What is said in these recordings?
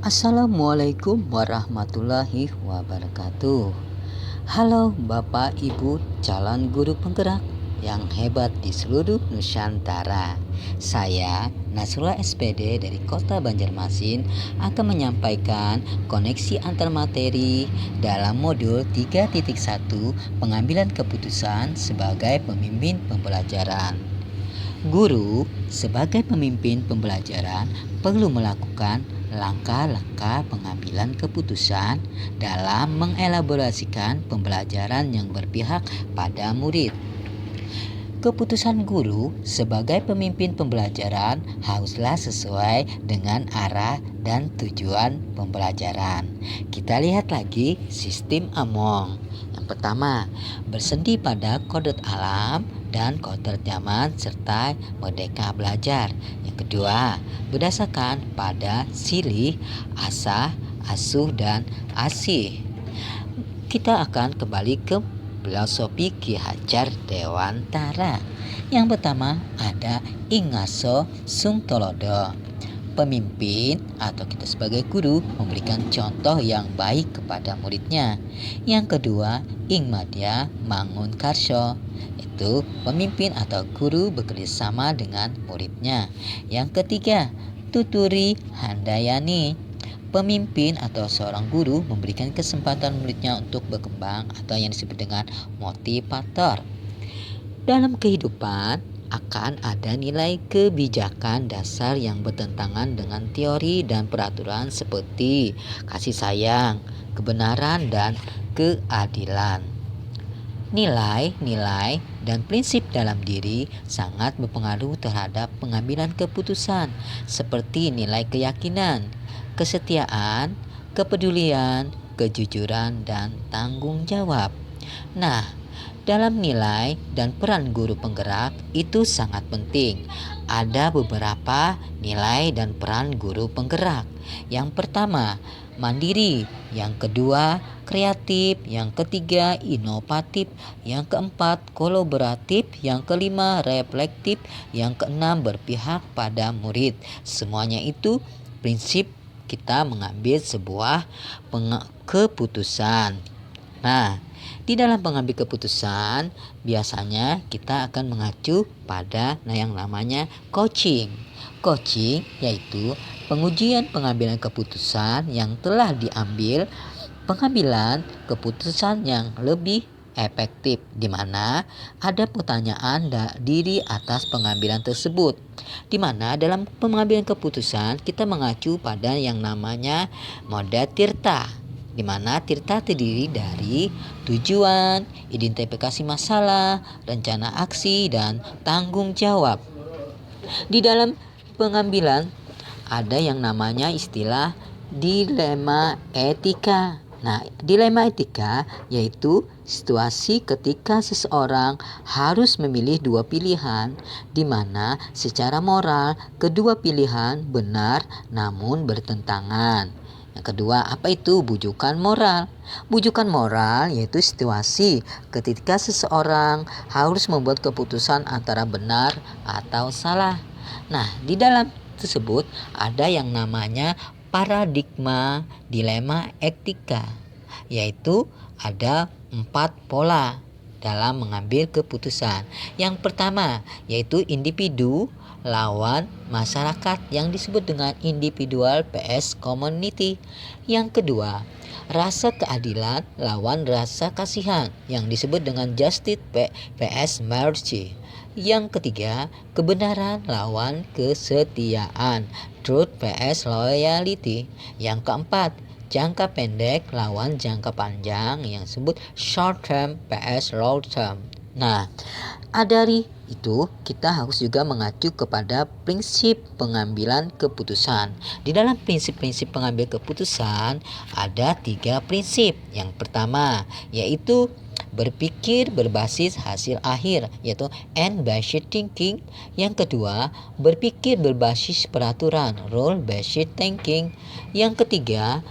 Assalamualaikum warahmatullahi wabarakatuh. Halo Bapak Ibu calon guru penggerak yang hebat di seluruh Nusantara. Saya Nasrullah SPD dari Kota Banjarmasin akan menyampaikan koneksi antar materi dalam modul 3.1 pengambilan keputusan sebagai pemimpin pembelajaran. Guru sebagai pemimpin pembelajaran perlu melakukan langkah-langkah pengambilan keputusan dalam mengelaborasikan pembelajaran yang berpihak pada murid. Keputusan guru sebagai pemimpin pembelajaran haruslah sesuai dengan arah dan tujuan pembelajaran. Kita lihat lagi sistem Among. Yang pertama, bersendi pada kodrat alam dan kodrat zaman serta merdeka belajar. Yang kedua, berdasarkan pada silih, asah, asuh, dan asih. Kita akan kembali ke filosofi Ki Hajar Dewantara. Yang pertama ada ing ngaso sung tolodo. Pemimpin atau kita sebagai guru memberikan contoh yang baik kepada muridnya. Yang kedua ing madya mangun karso, itu pemimpin atau guru bekerjasama dengan muridnya. Yang ketiga tuturi handayani, pemimpin atau seorang guru memberikan kesempatan muridnya untuk berkembang atau yang disebut dengan motivator. Dalam kehidupan akan ada nilai kebijakan dasar yang bertentangan dengan teori dan peraturan seperti kasih sayang, kebenaran, dan keadilan. Nilai-nilai dan prinsip dalam diri sangat berpengaruh terhadap pengambilan keputusan, seperti nilai keyakinan, kesetiaan, kepedulian, kejujuran, dan tanggung jawab. Nah, dalam nilai dan peran guru penggerak itu sangat penting. Ada beberapa nilai dan peran guru penggerak. Yang pertama, mandiri. Yang kedua, kreatif. Yang ketiga, inovatif. Yang keempat, kolaboratif. Yang kelima, reflektif. Yang keenam, berpihak pada murid. Semuanya itu prinsip kita mengambil sebuah keputusan. Nah, di dalam pengambil keputusan biasanya kita akan mengacu pada yang namanya coaching. Coaching yaitu pengujian pengambilan keputusan yang telah diambil, pengambilan keputusan yang lebih efektif, di mana ada pertanyaan diri atas pengambilan tersebut. Di mana dalam pengambilan keputusan kita mengacu pada yang namanya mode Tirta, di mana Tirta terdiri dari tujuan, identifikasi masalah, rencana aksi, dan tanggung jawab. Di dalam pengambilan ada yang namanya istilah dilema etika. Nah, dilema etika yaitu situasi ketika seseorang harus memilih dua pilihan, di mana secara moral kedua pilihan benar namun bertentangan. Yang kedua, apa itu bujukan moral? Bujukan moral yaitu situasi ketika seseorang harus membuat keputusan antara benar atau salah. Nah, di dalam tersebut ada yang namanya paradigma dilema etika, yaitu ada 4 pola dalam mengambil keputusan. Yang pertama yaitu individu lawan masyarakat yang disebut dengan individual vs community. Yang kedua, rasa keadilan lawan rasa kasihan yang disebut dengan justice vs mercy. Yang ketiga, kebenaran lawan kesetiaan, truth vs loyalty. Yang keempat, jangka pendek lawan jangka panjang yang disebut short term vs long term. Nah, dari itu kita harus juga mengacu kepada prinsip pengambilan keputusan. Di dalam prinsip-prinsip pengambil keputusan ada 3 prinsip. Yang pertama yaitu berpikir berbasis hasil akhir, yaitu end-based thinking. Yang kedua, berpikir berbasis peraturan, rule-based thinking. Yang ketiga,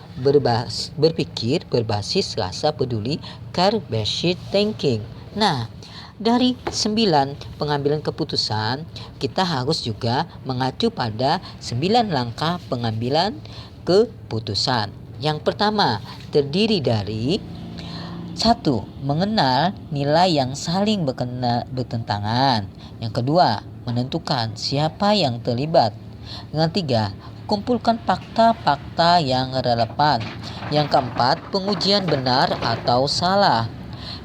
berpikir berbasis rasa peduli, care-based thinking. Nah, Dari 9 pengambilan keputusan, kita harus juga mengacu pada 9 langkah pengambilan keputusan. Yang pertama, terdiri dari 1. Mengenal nilai yang saling bertentangan. Yang kedua, menentukan siapa yang terlibat. Yang ketiga, kumpulkan fakta-fakta yang relevan. Yang keempat, pengujian benar atau salah.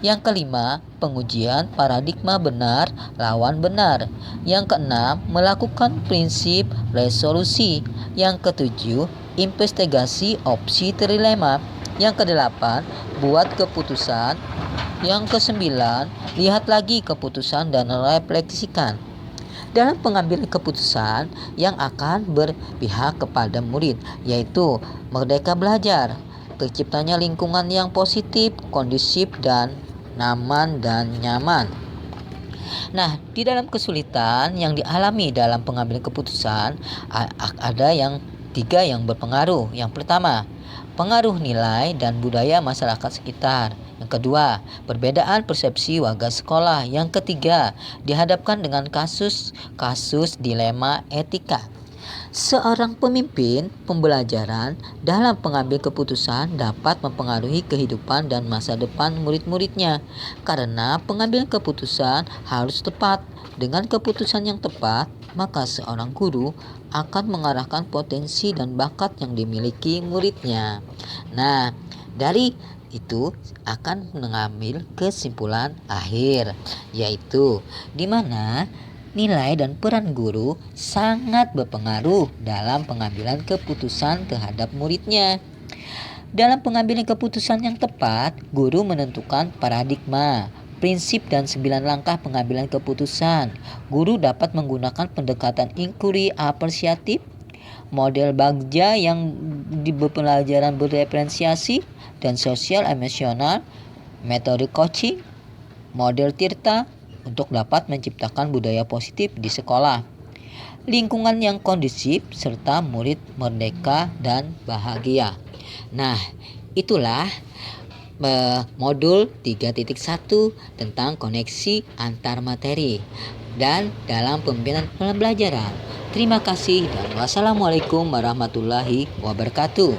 Yang kelima, pengujian paradigma benar lawan benar. Yang keenam, melakukan prinsip resolusi. Yang ketujuh, investigasi opsi trilema. Yang kedelapan, buat keputusan. Yang kesembilan, lihat lagi keputusan dan refleksikan. Dalam pengambilan keputusan yang akan berpihak kepada murid, yaitu merdeka belajar, terciptanya lingkungan yang positif, kondusif, dan aman dan nyaman. Nah, di dalam kesulitan yang dialami dalam pengambilan keputusan, ada yang 3 yang berpengaruh. Yang pertama, pengaruh nilai dan budaya masyarakat sekitar. Yang kedua, perbedaan persepsi warga sekolah. Yang ketiga, dihadapkan dengan kasus dilema etika. Seorang pemimpin pembelajaran dalam pengambil keputusan dapat mempengaruhi kehidupan dan masa depan murid-muridnya, karena pengambilan keputusan harus tepat. Dengan keputusan yang tepat, maka seorang guru akan mengarahkan potensi dan bakat yang dimiliki muridnya. Nah, dari itu akan mengambil kesimpulan akhir, yaitu di mana nilai dan peran guru sangat berpengaruh dalam pengambilan keputusan terhadap muridnya. Dalam pengambilan keputusan yang tepat, guru menentukan paradigma, prinsip dan 9 langkah pengambilan keputusan. Guru dapat menggunakan pendekatan inquiry apresiatif, model Bagja yang di pelajaran berdiferensiasi dan sosial emosional, metode coaching, model Tirta, untuk dapat menciptakan budaya positif di sekolah, lingkungan yang kondusif, serta murid merdeka dan bahagia. Nah, itulah modul 3.1 tentang koneksi antar materi dan dalam pembinaan pembelajaran. Terima kasih dan wassalamualaikum warahmatullahi wabarakatuh.